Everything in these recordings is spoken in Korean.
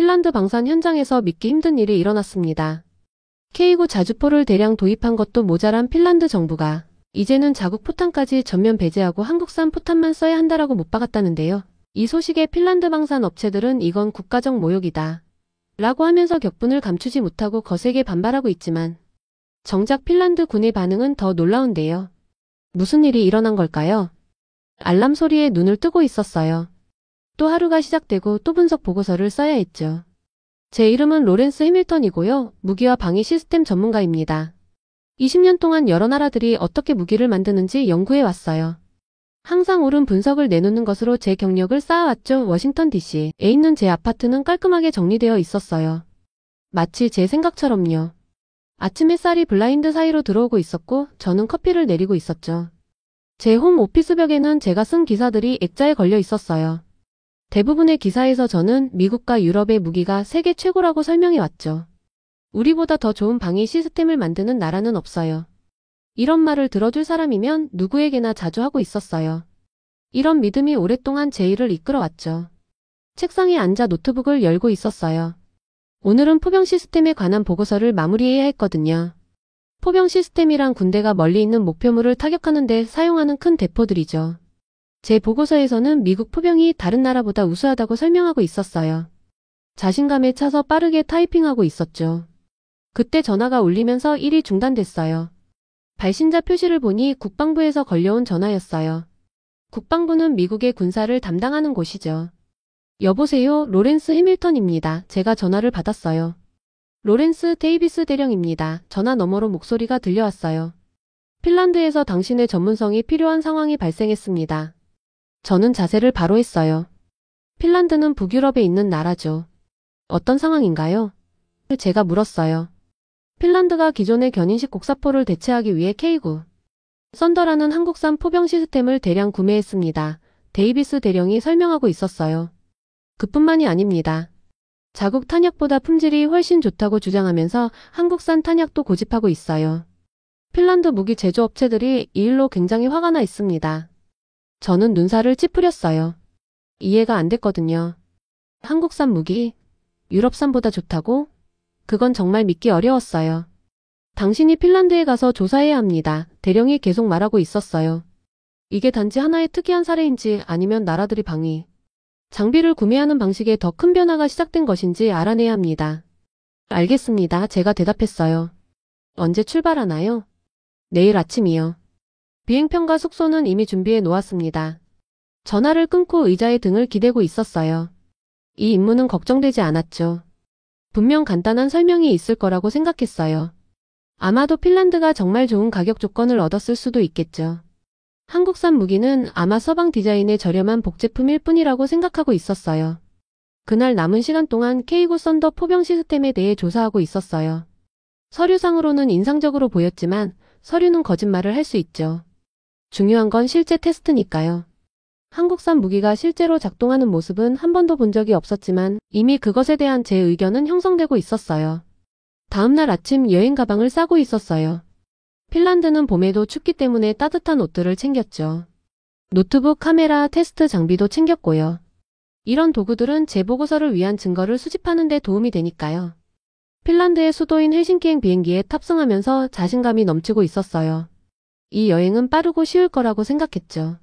핀란드 방산 현장에서 믿기 힘든 일이 일어났습니다. K9 자주포를 대량 도입한 것도 모자란 핀란드 정부가 이제는 자국 포탄까지 전면 배제하고 한국산 포탄만 써야 한다라고 못 박았다는데요. 이 소식에 핀란드 방산 업체들은 이건 국가적 모욕이다 라고 하면서 격분을 감추지 못하고 거세게 반발하고 있지만 정작 핀란드 군의 반응은 더 놀라운데요. 무슨 일이 일어난 걸까요? 알람 소리에 눈을 뜨고 있었어요. 또 하루가 시작되고 또 분석 보고서를 써야 했죠. 제 이름은 로렌스 해밀턴이고요. 무기와 방위 시스템 전문가입니다. 20년 동안 여러 나라들이 어떻게 무기를 만드는지 연구해 왔어요. 항상 옳은 분석을 내놓는 것으로 제 경력을 쌓아왔죠. 워싱턴 DC에 있는 제 아파트는 깔끔하게 정리되어 있었어요. 마치 제 생각처럼요. 아침 햇살이 블라인드 사이로 들어오고 있었고 저는 커피를 내리고 있었죠. 제 홈 오피스 벽에는 제가 쓴 기사들이 액자에 걸려 있었어요. 대부분의 기사에서 저는 미국과 유럽의 무기가 세계 최고라고 설명해 왔죠. 우리보다 더 좋은 방위 시스템을 만드는 나라는 없어요. 이런 말을 들어줄 사람이면 누구에게나 자주 하고 있었어요. 이런 믿음이 오랫동안 제 일을 이끌어왔죠. 책상에 앉아 노트북을 열고 있었어요. 오늘은 포병 시스템에 관한 보고서를 마무리해야 했거든요. 포병 시스템이란 군대가 멀리 있는 목표물을 타격하는 데 사용하는 큰 대포들이죠. 제 보고서에서는 미국 포병이 다른 나라보다 우수하다고 설명하고 있었어요. 자신감에 차서 빠르게 타이핑하고 있었죠. 그때 전화가 울리면서 일이 중단됐어요. 발신자 표시를 보니 국방부에서 걸려온 전화였어요. 국방부는 미국의 군사를 담당하는 곳이죠. 여보세요, 로렌스 해밀턴입니다. 제가 전화를 받았어요. 로렌스 데이비스 대령입니다. 전화 너머로 목소리가 들려왔어요. 핀란드에서 당신의 전문성이 필요한 상황이 발생했습니다. 저는 자세를 바로 했어요. 핀란드는 북유럽에 있는 나라죠. 어떤 상황인가요? 제가 물었어요. 핀란드가 기존의 견인식 곡사포를 대체하기 위해 K9 썬더라는 한국산 포병 시스템을 대량 구매했습니다. 데이비스 대령이 설명하고 있었어요. 그뿐만이 아닙니다. 자국 탄약보다 품질이 훨씬 좋다고 주장하면서 한국산 탄약도 고집하고 있어요. 핀란드 무기 제조업체들이 이 일로 굉장히 화가 나 있습니다. 저는 눈살을 찌푸렸어요. 이해가 안 됐거든요. 한국산 무기, 유럽산보다 좋다고? 그건 정말 믿기 어려웠어요. 당신이 핀란드에 가서 조사해야 합니다. 대령이 계속 말하고 있었어요. 이게 단지 하나의 특이한 사례인지 아니면 나라들이 방위, 장비를 구매하는 방식에 더 큰 변화가 시작된 것인지 알아내야 합니다. 알겠습니다. 제가 대답했어요. 언제 출발하나요? 내일 아침이요. 비행편과 숙소는 이미 준비해 놓았습니다. 전화를 끊고 의자에 등을 기대고 있었어요. 이 임무는 걱정되지 않았죠. 분명 간단한 설명이 있을 거라고 생각했어요. 아마도 핀란드가 정말 좋은 가격 조건을 얻었을 수도 있겠죠. 한국산 무기는 아마 서방 디자인의 저렴한 복제품일 뿐이라고 생각하고 있었어요. 그날 남은 시간 동안 K9 썬더 포병 시스템에 대해 조사하고 있었어요. 서류상으로는 인상적으로 보였지만 서류는 거짓말을 할 수 있죠. 중요한 건 실제 테스트니까요. 한국산 무기가 실제로 작동하는 모습은 한 번도 본 적이 없었지만 이미 그것에 대한 제 의견은 형성되고 있었어요. 다음날 아침 여행 가방을 싸고 있었어요. 핀란드는 봄에도 춥기 때문에 따뜻한 옷들을 챙겼죠. 노트북, 카메라, 테스트 장비도 챙겼고요. 이런 도구들은 제 보고서를 위한 증거를 수집하는 데 도움이 되니까요. 핀란드의 수도인 헬싱키행 비행기에 탑승하면서 자신감이 넘치고 있었어요. 이 여행은 빠르고 쉬울 거라고 생각했죠.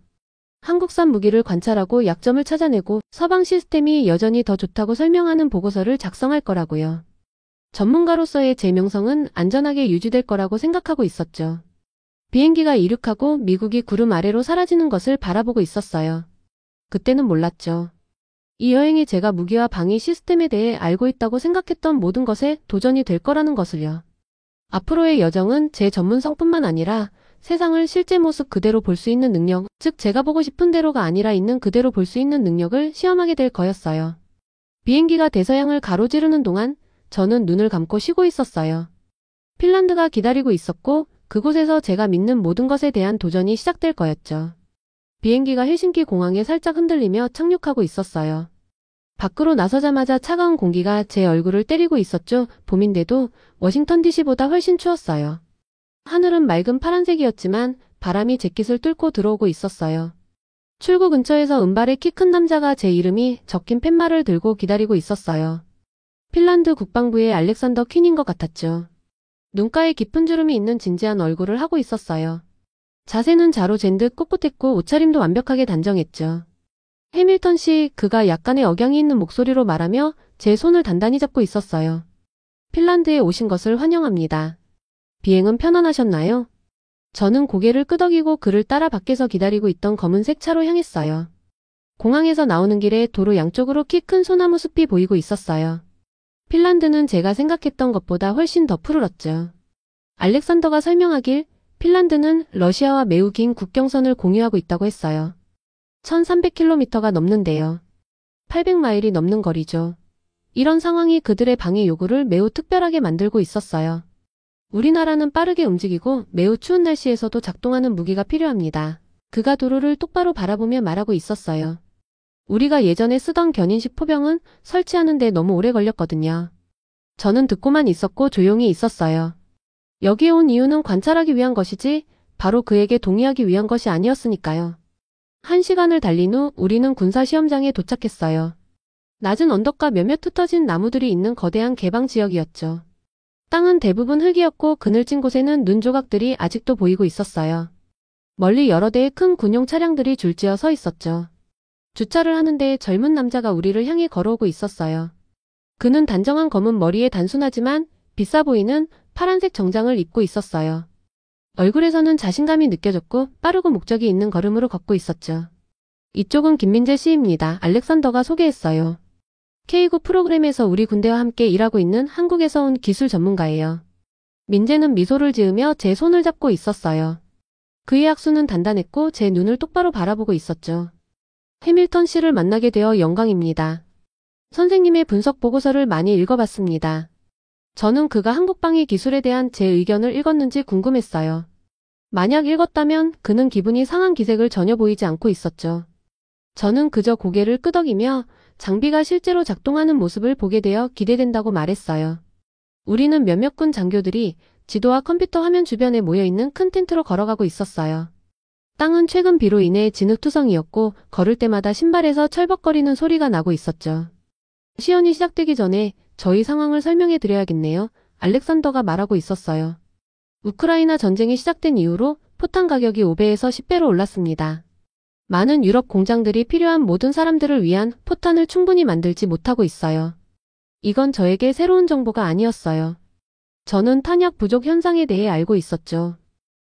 한국산 무기를 관찰하고 약점을 찾아내고 서방 시스템이 여전히 더 좋다고 설명하는 보고서를 작성할 거라고요. 전문가로서의 제 명성은 안전하게 유지될 거라고 생각하고 있었죠. 비행기가 이륙하고 미국이 구름 아래로 사라지는 것을 바라보고 있었어요. 그때는 몰랐죠. 이 여행이 제가 무기와 방위 시스템에 대해 알고 있다고 생각했던 모든 것에 도전이 될 거라는 것을요. 앞으로의 여정은 제 전문성뿐만 아니라 세상을 실제 모습 그대로 볼 수 있는 능력, 즉 제가 보고 싶은 대로가 아니라 있는 그대로 볼 수 있는 능력을 시험하게 될 거였어요. 비행기가 대서양을 가로지르는 동안 저는 눈을 감고 쉬고 있었어요. 핀란드가 기다리고 있었고 그곳에서 제가 믿는 모든 것에 대한 도전이 시작될 거였죠. 비행기가 헬싱키 공항에 살짝 흔들리며 착륙하고 있었어요. 밖으로 나서자마자 차가운 공기가 제 얼굴을 때리고 있었죠. 봄인데도 워싱턴 DC보다 훨씬 추웠어요. 하늘은 맑은 파란색이었지만 바람이 잿깃을 뚫고 들어오고 있었어요. 출구 근처에서 은발의 키 큰 남자가 제 이름이 적힌 팻말을 들고 기다리고 있었어요. 핀란드 국방부의 알렉산더 퀸인 것 같았죠. 눈가에 깊은 주름이 있는 진지한 얼굴을 하고 있었어요. 자세는 자로 잰 듯 꼿꼿했고 옷차림도 완벽하게 단정했죠. 해밀턴 씨, 그가 약간의 억양이 있는 목소리로 말하며 제 손을 단단히 잡고 있었어요. 핀란드에 오신 것을 환영합니다. 비행은 편안하셨나요? 저는 고개를 끄덕이고 그를 따라 밖에서 기다리고 있던 검은색 차로 향했어요. 공항에서 나오는 길에 도로 양쪽으로 키 큰 소나무 숲이 보이고 있었어요. 핀란드는 제가 생각했던 것보다 훨씬 더 푸르렀죠. 알렉산더가 설명하길 핀란드는 러시아와 매우 긴 국경선을 공유하고 있다고 했어요. 1300km가 넘는데요. 800마일이 넘는 거리죠. 이런 상황이 그들의 방위 요구를 매우 특별하게 만들고 있었어요. 우리나라는 빠르게 움직이고 매우 추운 날씨에서도 작동하는 무기가 필요합니다. 그가 도로를 똑바로 바라보며 말하고 있었어요. 우리가 예전에 쓰던 견인식 포병은 설치하는 데 너무 오래 걸렸거든요. 저는 듣고만 있었고 조용히 있었어요. 여기에 온 이유는 관찰하기 위한 것이지 바로 그에게 동의하기 위한 것이 아니었으니까요. 1시간을 달린 후 우리는 군사시험장에 도착했어요. 낮은 언덕과 몇몇 흩어진 나무들이 있는 거대한 개방 지역이었죠. 땅은 대부분 흙이었고 그늘진 곳에는 눈 조각들이 아직도 보이고 있었어요. 멀리 여러 대의 큰 군용 차량들이 줄지어 서 있었죠. 주차를 하는데 젊은 남자가 우리를 향해 걸어오고 있었어요. 그는 단정한 검은 머리에 단순하지만 비싸 보이는 파란색 정장을 입고 있었어요. 얼굴에서는 자신감이 느껴졌고 빠르고 목적이 있는 걸음으로 걷고 있었죠. 이쪽은 김민재 씨입니다. 알렉산더가 소개했어요. K9 프로그램에서 우리 군대와 함께 일하고 있는 한국에서 온 기술 전문가예요. 민재는 미소를 지으며 제 손을 잡고 있었어요. 그의 악수는 단단했고 제 눈을 똑바로 바라보고 있었죠. 해밀턴 씨를 만나게 되어 영광입니다. 선생님의 분석 보고서를 많이 읽어봤습니다. 저는 그가 한국방위 기술에 대한 제 의견을 읽었는지 궁금했어요. 만약 읽었다면 그는 기분이 상한 기색을 전혀 보이지 않고 있었죠. 저는 그저 고개를 끄덕이며 장비가 실제로 작동하는 모습을 보게 되어 기대된다고 말했어요. 우리는 몇몇 군 장교들이 지도와 컴퓨터 화면 주변에 모여있는 큰 텐트로 걸어가고 있었어요. 땅은 최근 비로 인해 진흙투성이었고 걸을 때마다 신발에서 철벅거리는 소리가 나고 있었죠. 시연이 시작되기 전에 저희 상황을 설명해 드려야겠네요. 알렉산더가 말하고 있었어요. 우크라이나 전쟁이 시작된 이후로 포탄 가격이 5배에서 10배로 올랐습니다. 많은 유럽 공장들이 필요한 모든 사람들을 위한 포탄을 충분히 만들지 못하고 있어요. 이건 저에게 새로운 정보가 아니었어요. 저는 탄약 부족 현상에 대해 알고 있었죠.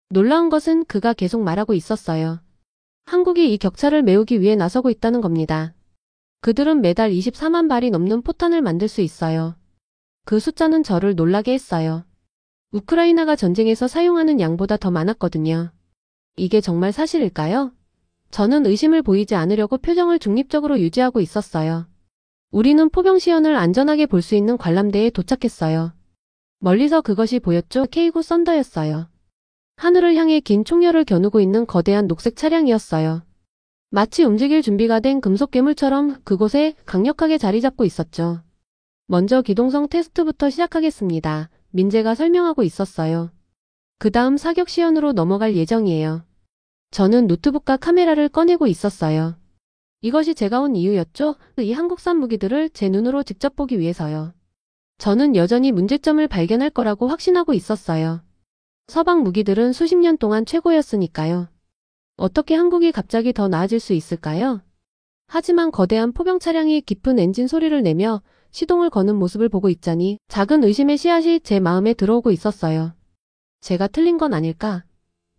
놀라운 것은 그가 계속 말하고 있었어요. 한국이 이 격차를 메우기 위해 나서고 있다는 겁니다. 그들은 매달 24만 발이 넘는 포탄을 만들 수 있어요. 그 숫자는 저를 놀라게 했어요. 우크라이나가 전쟁에서 사용하는 양보다 더 많았거든요. 이게 정말 사실일까요? 저는 의심을 보이지 않으려고 표정을 중립적으로 유지하고 있었어요. 우리는 포병 시연을 안전하게 볼 수 있는 관람대에 도착했어요. 멀리서 그것이 보였죠. K9 썬더였어요. 하늘을 향해 긴 총열을 겨누고 있는 거대한 녹색 차량이었어요. 마치 움직일 준비가 된 금속 괴물처럼 그곳에 강력하게 자리 잡고 있었죠. 먼저 기동성 테스트부터 시작하겠습니다. 민재가 설명하고 있었어요. 그 다음 사격 시연으로 넘어갈 예정이에요. 저는 노트북과 카메라를 꺼내고 있었어요. 이것이 제가 온 이유였죠. 이 한국산 무기들을 제 눈으로 직접 보기 위해서요. 저는 여전히 문제점을 발견할 거라고 확신하고 있었어요. 서방 무기들은 수십 년 동안 최고였으니까요. 어떻게 한국이 갑자기 더 나아질 수 있을까요? 하지만 거대한 포병 차량이 깊은 엔진 소리를 내며 시동을 거는 모습을 보고 있자니 작은 의심의 씨앗이 제 마음에 들어오고 있었어요. 제가 틀린 건 아닐까?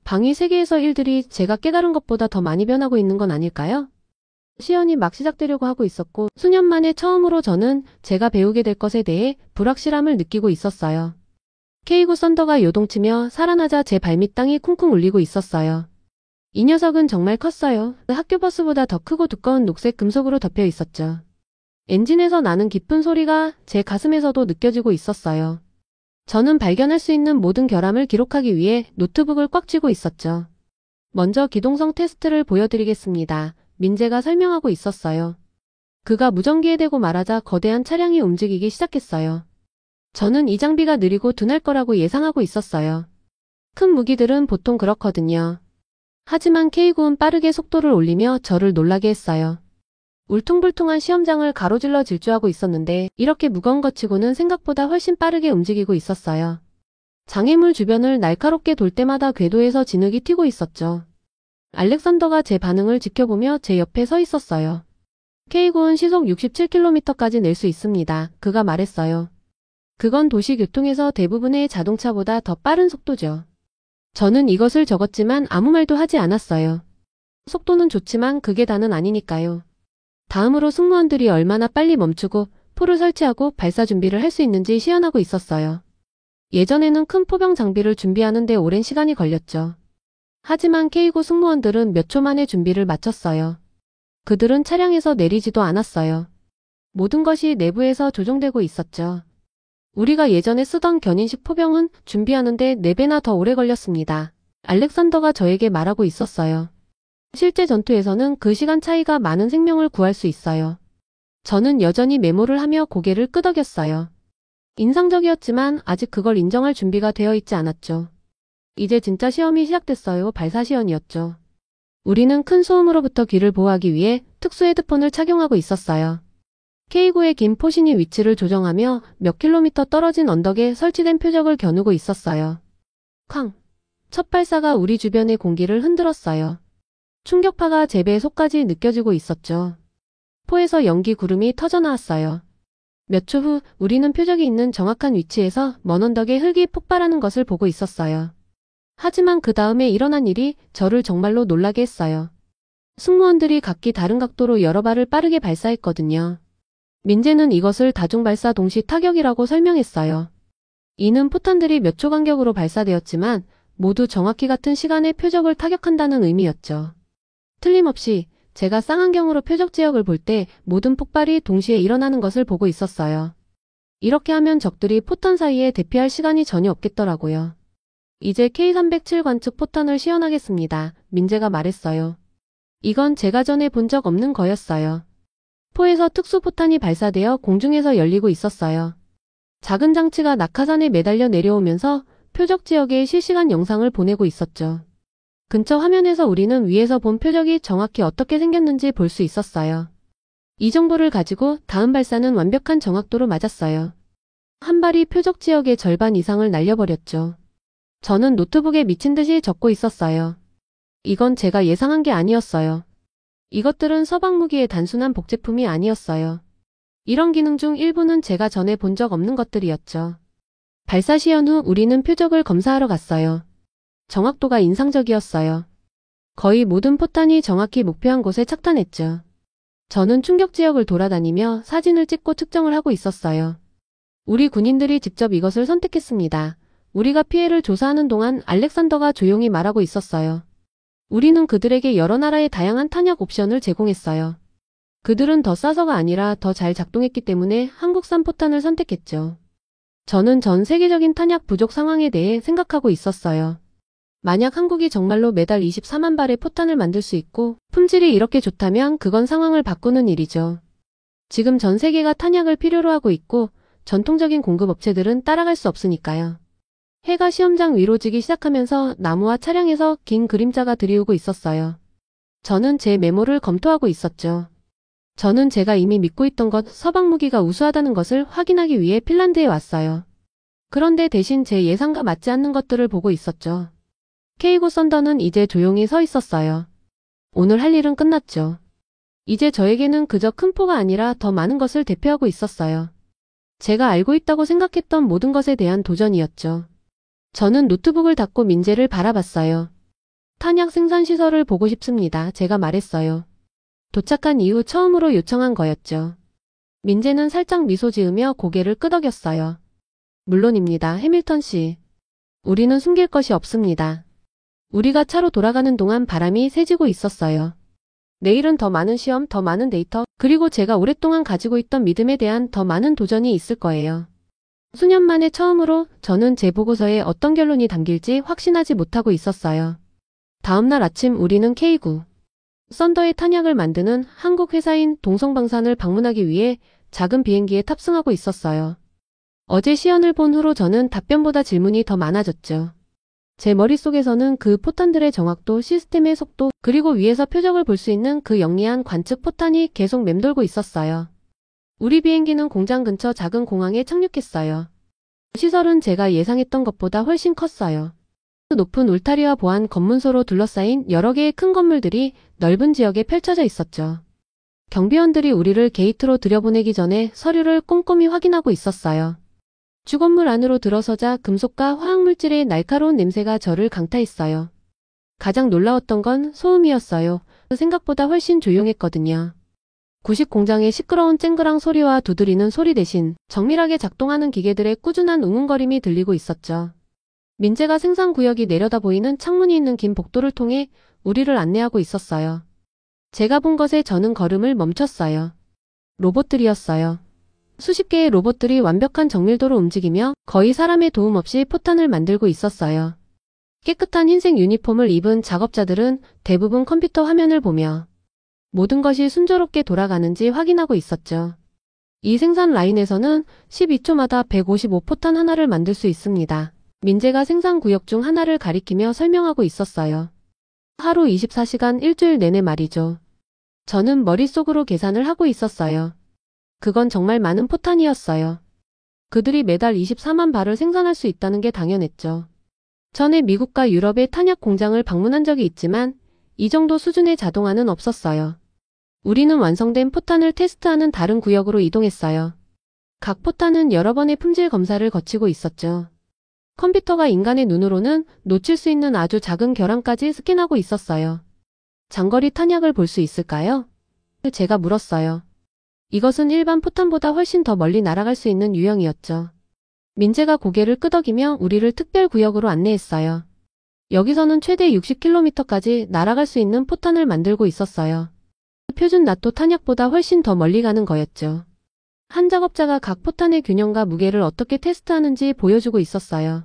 방위 세계에서 일들이 제가 깨달은 것보다 더 많이 변하고 있는 건 아닐까요? 시연이 막 시작되려고 하고 있었고 수년 만에 처음으로 저는 제가 배우게 될 것에 대해 불확실함을 느끼고 있었어요. K9 썬더가 요동치며 살아나자 제 발밑 땅이 쿵쿵 울리고 있었어요. 이 녀석은 정말 컸어요. 학교 버스보다 더 크고 두꺼운 녹색 금속으로 덮여 있었죠. 엔진에서 나는 깊은 소리가 제 가슴에서도 느껴지고 있었어요. 저는 발견할 수 있는 모든 결함을 기록하기 위해 노트북을 꽉 쥐고 있었죠. 먼저 기동성 테스트를 보여드리겠습니다. 민재가 설명하고 있었어요. 그가 무전기에 대고 말하자 거대한 차량이 움직이기 시작했어요. 저는 이 장비가 느리고 둔할 거라고 예상하고 있었어요. 큰 무기들은 보통 그렇거든요. 하지만 K9은 빠르게 속도를 올리며 저를 놀라게 했어요. 울퉁불퉁한 시험장을 가로질러 질주하고 있었는데 이렇게 무거운 것 치고는 생각보다 훨씬 빠르게 움직이고 있었어요. 장애물 주변을 날카롭게 돌 때마다 궤도에서 진흙이 튀고 있었죠. 알렉산더가 제 반응을 지켜보며 제 옆에 서 있었어요. K9은 시속 67km까지 낼 수 있습니다. 그가 말했어요. 그건 도시 교통에서 대부분의 자동차보다 더 빠른 속도죠. 저는 이것을 적었지만 아무 말도 하지 않았어요. 속도는 좋지만 그게 다는 아니니까요. 다음으로 승무원들이 얼마나 빨리 멈추고 포를 설치하고 발사 준비를 할 수 있는지 시연하고 있었어요. 예전에는 큰 포병 장비를 준비하는데 오랜 시간이 걸렸죠. 하지만 K9 승무원들은 몇 초 만에 준비를 마쳤어요. 그들은 차량에서 내리지도 않았어요. 모든 것이 내부에서 조종되고 있었죠. 우리가 예전에 쓰던 견인식 포병은 준비하는데 4배나 더 오래 걸렸습니다. 알렉산더가 저에게 말하고 있었어요. 실제 전투에서는 그 시간 차이가 많은 생명을 구할 수 있어요. 저는 여전히 메모를 하며 고개를 끄덕였어요. 인상적이었지만 아직 그걸 인정할 준비가 되어 있지 않았죠. 이제 진짜 시험이 시작됐어요. 발사 시연이었죠. 우리는 큰 소음으로부터 귀를 보호하기 위해 특수 헤드폰을 착용하고 있었어요. K9의 긴 포신이 위치를 조정하며 몇 킬로미터 떨어진 언덕에 설치된 표적을 겨누고 있었어요. 쾅! 첫 발사가 우리 주변의 공기를 흔들었어요. 충격파가 제 배의 속까지 느껴지고 있었죠. 포에서 연기 구름이 터져나왔어요. 몇 초 후 우리는 표적이 있는 정확한 위치에서 먼 언덕에 흙이 폭발하는 것을 보고 있었어요. 하지만 그 다음에 일어난 일이 저를 정말로 놀라게 했어요. 승무원들이 각기 다른 각도로 여러 발을 빠르게 발사했거든요. 민재는 이것을 다중발사 동시 타격이라고 설명했어요. 이는 포탄들이 몇 초 간격으로 발사되었지만 모두 정확히 같은 시간에 표적을 타격한다는 의미였죠. 틀림없이 제가 쌍안경으로 표적 지역을 볼 때 모든 폭발이 동시에 일어나는 것을 보고 있었어요. 이렇게 하면 적들이 포탄 사이에 대피할 시간이 전혀 없겠더라고요. 이제 K307 관측 포탄을 시연하겠습니다. 민재가 말했어요. 이건 제가 전에 본 적 없는 거였어요. 포에서 특수 포탄이 발사되어 공중에서 열리고 있었어요. 작은 장치가 낙하산에 매달려 내려오면서 표적 지역에 실시간 영상을 보내고 있었죠. 근처 화면에서 우리는 위에서 본 표적이 정확히 어떻게 생겼는지 볼 수 있었어요. 이 정보를 가지고 다음 발사는 완벽한 정확도로 맞았어요. 한 발이 표적 지역의 절반 이상을 날려버렸죠. 저는 노트북에 미친 듯이 적고 있었어요. 이건 제가 예상한 게 아니었어요. 이것들은 서방 무기의 단순한 복제품이 아니었어요. 이런 기능 중 일부는 제가 전에 본 적 없는 것들이었죠. 발사 시연 후 우리는 표적을 검사하러 갔어요. 정확도가 인상적이었어요. 거의 모든 포탄이 정확히 목표한 곳에 착탄했죠. 저는 충격 지역을 돌아다니며 사진을 찍고 측정을 하고 있었어요. 우리 군인들이 직접 이것을 선택했습니다. 우리가 피해를 조사하는 동안 알렉산더가 조용히 말하고 있었어요. 우리는 그들에게 여러 나라의 다양한 탄약 옵션을 제공했어요. 그들은 더 싸서가 아니라 더 잘 작동했기 때문에 한국산 포탄을 선택했죠. 저는 전 세계적인 탄약 부족 상황에 대해 생각하고 있었어요. 만약 한국이 정말로 매달 24만 발의 포탄을 만들 수 있고 품질이 이렇게 좋다면 그건 상황을 바꾸는 일이죠. 지금 전 세계가 탄약을 필요로 하고 있고 전통적인 공급업체들은 따라갈 수 없으니까요. 해가 시험장 위로 지기 시작하면서 나무와 차량에서 긴 그림자가 드리우고 있었어요. 저는 제 메모를 검토하고 있었죠. 저는 제가 이미 믿고 있던 것, 서방 무기가 우수하다는 것을 확인하기 위해 핀란드에 왔어요. 그런데 대신 제 예상과 맞지 않는 것들을 보고 있었죠. K9 썬더는 이제 조용히 서 있었어요. 오늘 할 일은 끝났죠. 이제 저에게는 그저 큰 포가 아니라 더 많은 것을 대표하고 있었어요. 제가 알고 있다고 생각했던 모든 것에 대한 도전이었죠. 저는 노트북을 닫고 민재를 바라봤어요. 탄약 생산 시설을 보고 싶습니다. 제가 말했어요. 도착한 이후 처음으로 요청한 거였죠. 민재는 살짝 미소 지으며 고개를 끄덕였어요. 물론입니다, 해밀턴 씨. 우리는 숨길 것이 없습니다. 우리가 차로 돌아가는 동안 바람이 세지고 있었어요. 내일은 더 많은 시험, 더 많은 데이터, 그리고 제가 오랫동안 가지고 있던 믿음에 대한 더 많은 도전이 있을 거예요. 수년 만에 처음으로 저는 제 보고서에 어떤 결론이 담길지 확신하지 못하고 있었어요. 다음날 아침 우리는 K9 썬더의 탄약을 만드는 한국 회사인 동성방산을 방문하기 위해 작은 비행기에 탑승하고 있었어요. 어제 시연을 본 후로 저는 답변보다 질문이 더 많아졌죠. 제 머릿속에서는 그 포탄들의 정확도, 시스템의 속도, 그리고 위에서 표적을 볼 수 있는 그 영리한 관측 포탄이 계속 맴돌고 있었어요. 우리 비행기는 공장 근처 작은 공항에 착륙했어요. 시설은 제가 예상했던 것보다 훨씬 컸어요. 높은 울타리와 보안 검문소로 둘러싸인 여러 개의 큰 건물들이 넓은 지역에 펼쳐져 있었죠. 경비원들이 우리를 게이트로 들여보내기 전에 서류를 꼼꼼히 확인하고 있었어요. 주건물 안으로 들어서자 금속과 화학물질의 날카로운 냄새가 저를 강타했어요. 가장 놀라웠던 건 소음이었어요. 생각보다 훨씬 조용했거든요. 구식 공장의 시끄러운 쨍그랑 소리와 두드리는 소리 대신 정밀하게 작동하는 기계들의 꾸준한 웅웅거림이 들리고 있었죠. 민재가 생산구역이 내려다 보이는 창문이 있는 긴 복도를 통해 우리를 안내하고 있었어요. 제가 본 것에 저는 걸음을 멈췄어요. 로봇들이었어요. 수십 개의 로봇들이 완벽한 정밀도로 움직이며 거의 사람의 도움 없이 포탄을 만들고 있었어요. 깨끗한 흰색 유니폼을 입은 작업자들은 대부분 컴퓨터 화면을 보며 모든 것이 순조롭게 돌아가는지 확인하고 있었죠. 이 생산 라인에서는 12초마다 155포탄 하나를 만들 수 있습니다. 민재가 생산 구역 중 하나를 가리키며 설명하고 있었어요. 하루 24시간 일주일 내내 말이죠. 저는 머릿속으로 계산을 하고 있었어요. 그건 정말 많은 포탄이었어요. 그들이 매달 24만 발을 생산할 수 있다는 게 당연했죠. 전에 미국과 유럽의 탄약 공장을 방문한 적이 있지만 이 정도 수준의 자동화는 없었어요. 우리는 완성된 포탄을 테스트하는 다른 구역으로 이동했어요. 각 포탄은 여러 번의 품질 검사를 거치고 있었죠. 컴퓨터가 인간의 눈으로는 놓칠 수 있는 아주 작은 결함까지 스캔하고 있었어요. 장거리 탄약을 볼 수 있을까요? 제가 물었어요. 이것은 일반 포탄보다 훨씬 더 멀리 날아갈 수 있는 유형이었죠. 민재가 고개를 끄덕이며 우리를 특별 구역으로 안내했어요. 여기서는 최대 60km까지 날아갈 수 있는 포탄을 만들고 있었어요. 표준 나토 탄약보다 훨씬 더 멀리 가는 거였죠. 한 작업자가 각 포탄의 균형과 무게를 어떻게 테스트하는지 보여주고 있었어요.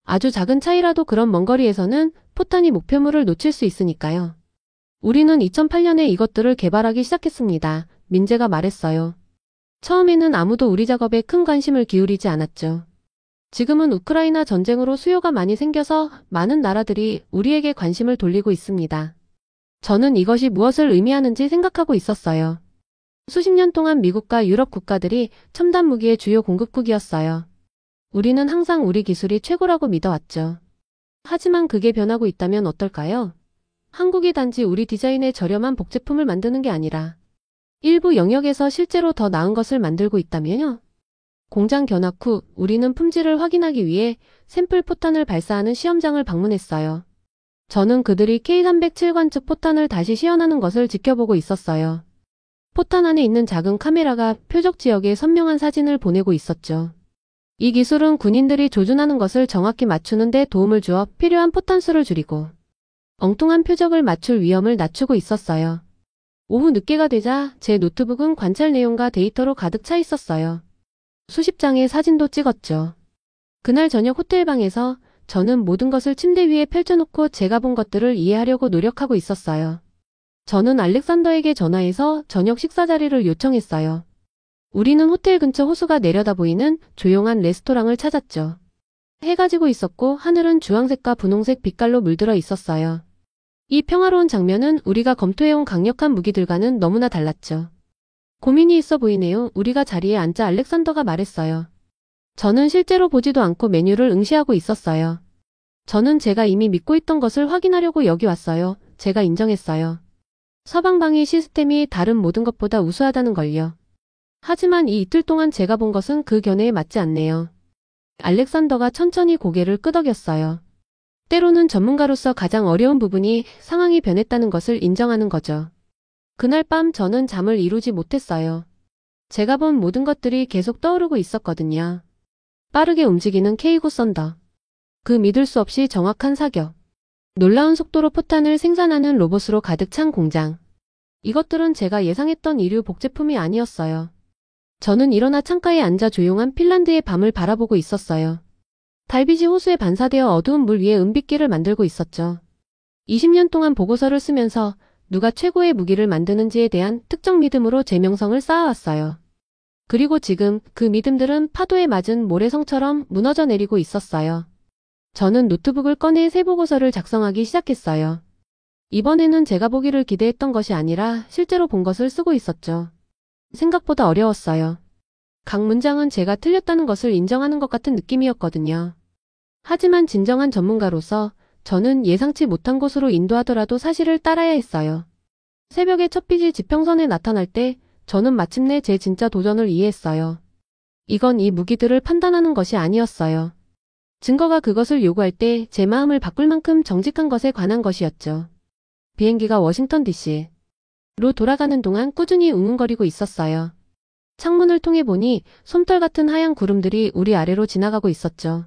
아주 작은 차이라도 그런 먼 거리에서는 포탄이 목표물을 놓칠 수 있으니까요. 우리는 2008년에 이것들을 개발하기 시작했습니다. 민재가 말했어요. 처음에는 아무도 우리 작업에 큰 관심을 기울이지 않았죠. 지금은 우크라이나 전쟁으로 수요가 많이 생겨서 많은 나라들이 우리에게 관심을 돌리고 있습니다. 저는 이것이 무엇을 의미하는지 생각하고 있었어요. 수십 년 동안 미국과 유럽 국가들이 첨단 무기의 주요 공급국이었어요. 우리는 항상 우리 기술이 최고라고 믿어왔죠. 하지만 그게 변하고 있다면 어떨까요? 한국이 단지 우리 디자인의 저렴한 복제품을 만드는 게 아니라 일부 영역에서 실제로 더 나은 것을 만들고 있다면요? 공장 견학 후 우리는 품질을 확인하기 위해 샘플 포탄을 발사하는 시험장을 방문했어요. 저는 그들이 K307 관측 포탄을 다시 시연하는 것을 지켜보고 있었어요. 포탄 안에 있는 작은 카메라가 표적 지역에 선명한 사진을 보내고 있었죠. 이 기술은 군인들이 조준하는 것을 정확히 맞추는 데 도움을 주어 필요한 포탄 수를 줄이고 엉뚱한 표적을 맞출 위험을 낮추고 있었어요. 오후 늦게가 되자 제 노트북은 관찰 내용과 데이터로 가득 차 있었어요. 수십 장의 사진도 찍었죠. 그날 저녁 호텔방에서 저는 모든 것을 침대 위에 펼쳐놓고 제가 본 것들을 이해하려고 노력하고 있었어요. 저는 알렉산더에게 전화해서 저녁 식사 자리를 요청했어요. 우리는 호텔 근처 호수가 내려다 보이는 조용한 레스토랑을 찾았죠. 해가 지고 있었고 하늘은 주황색과 분홍색 빛깔로 물들어 있었어요. 이 평화로운 장면은 우리가 검토해온 강력한 무기들과는 너무나 달랐죠. 고민이 있어 보이네요. 우리가 자리에 앉자 알렉산더가 말했어요. 저는 실제로 보지도 않고 메뉴를 응시하고 있었어요. 저는 제가 이미 믿고 있던 것을 확인하려고 여기 왔어요. 제가 인정했어요. 서방방위 시스템이 다른 모든 것보다 우수하다는 걸요. 하지만 이 이틀 동안 제가 본 것은 그 견해에 맞지 않네요. 알렉산더가 천천히 고개를 끄덕였어요. 때로는 전문가로서 가장 어려운 부분이 상황이 변했다는 것을 인정하는 거죠. 그날 밤 저는 잠을 이루지 못했어요. 제가 본 모든 것들이 계속 떠오르고 있었거든요. 빠르게 움직이는 K9 썬더. 그 믿을 수 없이 정확한 사격. 놀라운 속도로 포탄을 생산하는 로봇으로 가득 찬 공장. 이것들은 제가 예상했던 이류 복제품이 아니었어요. 저는 일어나 창가에 앉아 조용한 핀란드의 밤을 바라보고 있었어요. 달빛이 호수에 반사되어 어두운 물 위에 은빛길을 만들고 있었죠. 20년 동안 보고서를 쓰면서 누가 최고의 무기를 만드는지에 대한 특정 믿음으로 제 명성을 쌓아왔어요. 그리고 지금 그 믿음들은 파도에 맞은 모래성처럼 무너져 내리고 있었어요. 저는 노트북을 꺼내 새 보고서를 작성하기 시작했어요. 이번에는 제가 보기를 기대했던 것이 아니라 실제로 본 것을 쓰고 있었죠. 생각보다 어려웠어요. 각 문장은 제가 틀렸다는 것을 인정하는 것 같은 느낌이었거든요. 하지만 진정한 전문가로서 저는 예상치 못한 곳으로 인도하더라도 사실을 따라야 했어요. 새벽에 첫 빛이 지평선에 나타날 때 저는 마침내 제 진짜 도전을 이해했어요. 이건 이 무기들을 판단하는 것이 아니었어요. 증거가 그것을 요구할 때 제 마음을 바꿀 만큼 정직한 것에 관한 것이었죠. 비행기가 워싱턴 DC로 돌아가는 동안 꾸준히 웅웅거리고 있었어요. 창문을 통해 보니 솜털 같은 하얀 구름들이 우리 아래로 지나가고 있었죠.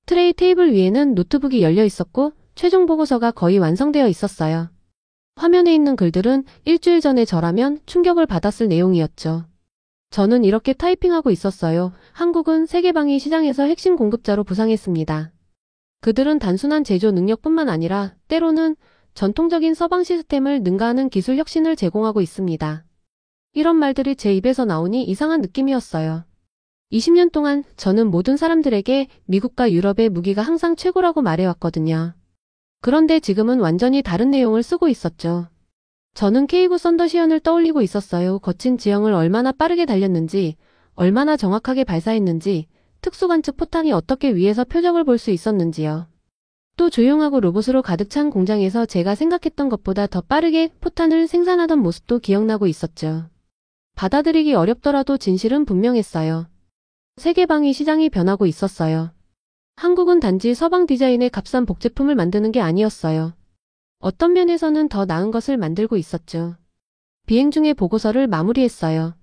트레이 테이블 위에는 노트북이 열려 있었고 최종 보고서가 거의 완성되어 있었어요. 화면에 있는 글들은 일주일 전에 저라면 충격을 받았을 내용이었죠. 저는 이렇게 타이핑하고 있었어요. 한국은 세계방위 시장에서 핵심 공급자로 부상했습니다. 그들은 단순한 제조 능력뿐만 아니라 때로는 전통적인 서방 시스템을 능가하는 기술 혁신을 제공하고 있습니다. 이런 말들이 제 입에서 나오니 이상한 느낌이었어요. 20년 동안 저는 모든 사람들에게 미국과 유럽의 무기가 항상 최고라고 말해왔거든요. 그런데 지금은 완전히 다른 내용을 쓰고 있었죠. 저는 K9 썬더시언을 떠올리고 있었어요. 거친 지형을 얼마나 빠르게 달렸는지, 얼마나 정확하게 발사했는지, 특수관측 포탄이 어떻게 위에서 표적을 볼 수 있었는지요. 또 조용하고 로봇으로 가득 찬 공장에서 제가 생각했던 것보다 더 빠르게 포탄을 생산하던 모습도 기억나고 있었죠. 받아들이기 어렵더라도 진실은 분명했어요. 세계방위 시장이 변하고 있었어요. 한국은 단지 서방 디자인의 값싼 복제품을 만드는 게 아니었어요. 어떤 면에서는 더 나은 것을 만들고 있었죠. 비행 중에 보고서를 마무리했어요.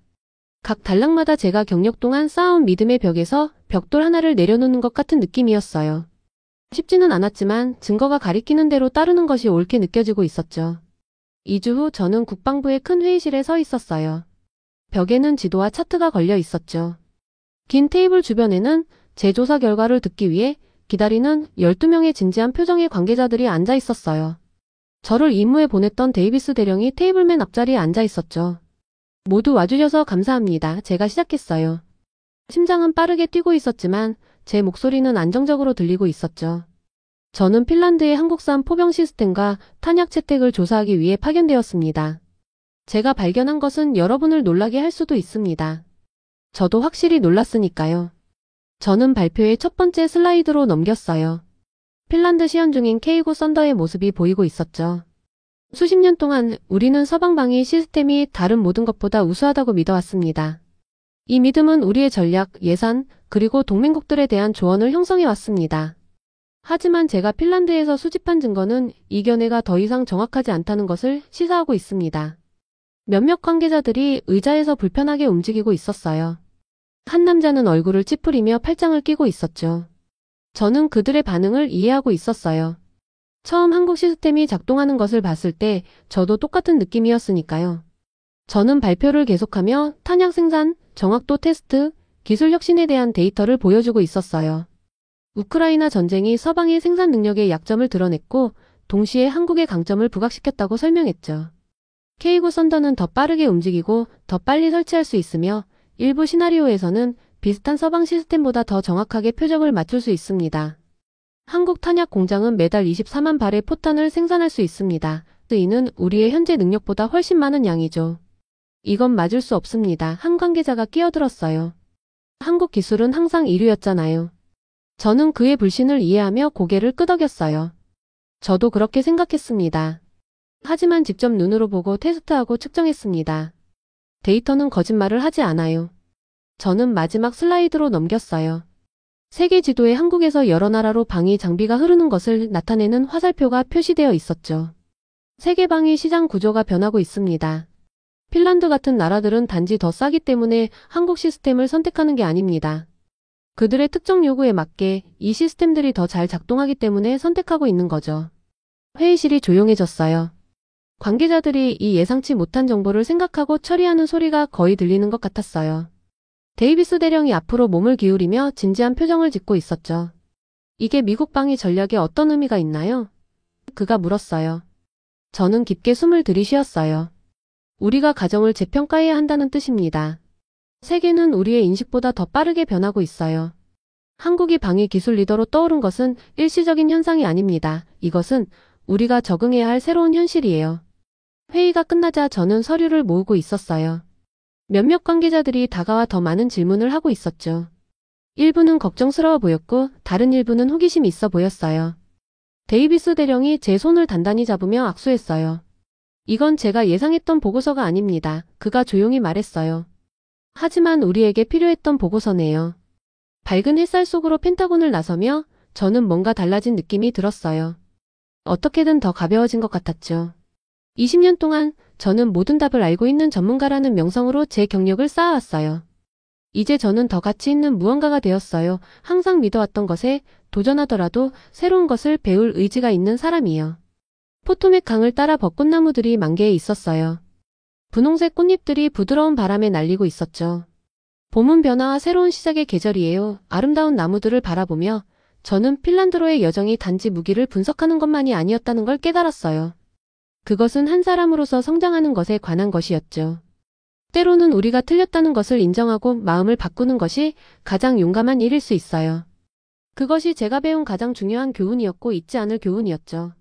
각 단락마다 제가 경력 동안 쌓아온 믿음의 벽에서 벽돌 하나를 내려놓는 것 같은 느낌이었어요. 쉽지는 않았지만 증거가 가리키는 대로 따르는 것이 옳게 느껴지고 있었죠. 2주 후 저는 국방부의 큰 회의실에 서 있었어요. 벽에는 지도와 차트가 걸려 있었죠. 긴 테이블 주변에는 제 조사 결과를 듣기 위해 기다리는 12명의 진지한 표정의 관계자들이 앉아 있었어요. 저를 임무에 보냈던 데이비스 대령이 테이블 맨 앞자리에 앉아 있었죠. 모두 와주셔서 감사합니다. 제가 시작했어요. 심장은 빠르게 뛰고 있었지만 제 목소리는 안정적으로 들리고 있었죠. 저는 핀란드의 한국산 포병 시스템과 탄약 채택을 조사하기 위해 파견되었습니다. 제가 발견한 것은 여러분을 놀라게 할 수도 있습니다. 저도 확실히 놀랐으니까요. 저는 발표의 첫 번째 슬라이드로 넘겼어요. 핀란드 시연 중인 K9 썬더의 모습이 보이고 있었죠. 수십 년 동안 우리는 서방방위 시스템이 다른 모든 것보다 우수하다고 믿어왔습니다. 이 믿음은 우리의 전략, 예산, 그리고 동맹국들에 대한 조언을 형성해 왔습니다. 하지만 제가 핀란드에서 수집한 증거는 이 견해가 더 이상 정확하지 않다는 것을 시사하고 있습니다. 몇몇 관계자들이 의자에서 불편하게 움직이고 있었어요. 한 남자는 얼굴을 찌푸리며 팔짱을 끼고 있었죠. 저는 그들의 반응을 이해하고 있었어요. 처음 한국 시스템이 작동하는 것을 봤을 때 저도 똑같은 느낌이었으니까요. 저는 발표를 계속하며 탄약 생산, 정확도 테스트, 기술 혁신에 대한 데이터를 보여주고 있었어요. 우크라이나 전쟁이 서방의 생산 능력의 약점을 드러냈고 동시에 한국의 강점을 부각시켰다고 설명했죠. K9 썬더는 더 빠르게 움직이고 더 빨리 설치할 수 있으며 일부 시나리오에서는 비슷한 서방 시스템보다 더 정확하게 표적을 맞출 수 있습니다. 한국 탄약 공장은 매달 24만 발의 포탄을 생산할 수 있습니다. 이는 우리의 현재 능력보다 훨씬 많은 양이죠. 이건 맞을 수 없습니다. 한 관계자가 끼어들었어요. 한국 기술은 항상 1위였잖아요. 저는 그의 불신을 이해하며 고개를 끄덕였어요. 저도 그렇게 생각했습니다. 하지만 직접 눈으로 보고 테스트하고 측정했습니다. 데이터는 거짓말을 하지 않아요. 저는 마지막 슬라이드로 넘겼어요. 세계 지도에 한국에서 여러 나라로 방위 장비가 흐르는 것을 나타내는 화살표가 표시되어 있었죠. 세계 방위 시장 구조가 변하고 있습니다. 핀란드 같은 나라들은 단지 더 싸기 때문에 한국 시스템을 선택하는 게 아닙니다. 그들의 특정 요구에 맞게 이 시스템들이 더 잘 작동하기 때문에 선택하고 있는 거죠. 회의실이 조용해졌어요. 관계자들이 이 예상치 못한 정보를 생각하고 처리하는 소리가 거의 들리는 것 같았어요. 데이비스 대령이 앞으로 몸을 기울이며 진지한 표정을 짓고 있었죠. 이게 미국 방위 전략에 어떤 의미가 있나요? 그가 물었어요. 저는 깊게 숨을 들이쉬었어요. 우리가 가정을 재평가해야 한다는 뜻입니다. 세계는 우리의 인식보다 더 빠르게 변하고 있어요. 한국이 방위 기술 리더로 떠오른 것은 일시적인 현상이 아닙니다. 이것은 우리가 적응해야 할 새로운 현실이에요. 회의가 끝나자 저는 서류를 모으고 있었어요. 몇몇 관계자들이 다가와 더 많은 질문을 하고 있었죠. 일부는 걱정스러워 보였고 다른 일부는 호기심이 있어 보였어요. 데이비스 대령이 제 손을 단단히 잡으며 악수했어요. 이건 제가 예상했던 보고서가 아닙니다. 그가 조용히 말했어요. 하지만 우리에게 필요했던 보고서네요. 밝은 햇살 속으로 펜타곤을 나서며 저는 뭔가 달라진 느낌이 들었어요. 어떻게든 더 가벼워진 것 같았죠. 20년 동안 저는 모든 답을 알고 있는 전문가라는 명성으로 제 경력을 쌓아왔어요. 이제 저는 더 가치 있는 무언가가 되었어요. 항상 믿어왔던 것에 도전하더라도 새로운 것을 배울 의지가 있는 사람이요. 포토맥 강을 따라 벚꽃나무들이 만개해 있었어요. 분홍색 꽃잎들이 부드러운 바람에 날리고 있었죠. 봄은 변화와 새로운 시작의 계절이에요. 아름다운 나무들을 바라보며 저는 핀란드로의 여정이 단지 무기를 분석하는 것만이 아니었다는 걸 깨달았어요. 그것은 한 사람으로서 성장하는 것에 관한 것이었죠. 때로는 우리가 틀렸다는 것을 인정하고 마음을 바꾸는 것이 가장 용감한 일일 수 있어요. 그것이 제가 배운 가장 중요한 교훈이었고 잊지 않을 교훈이었죠.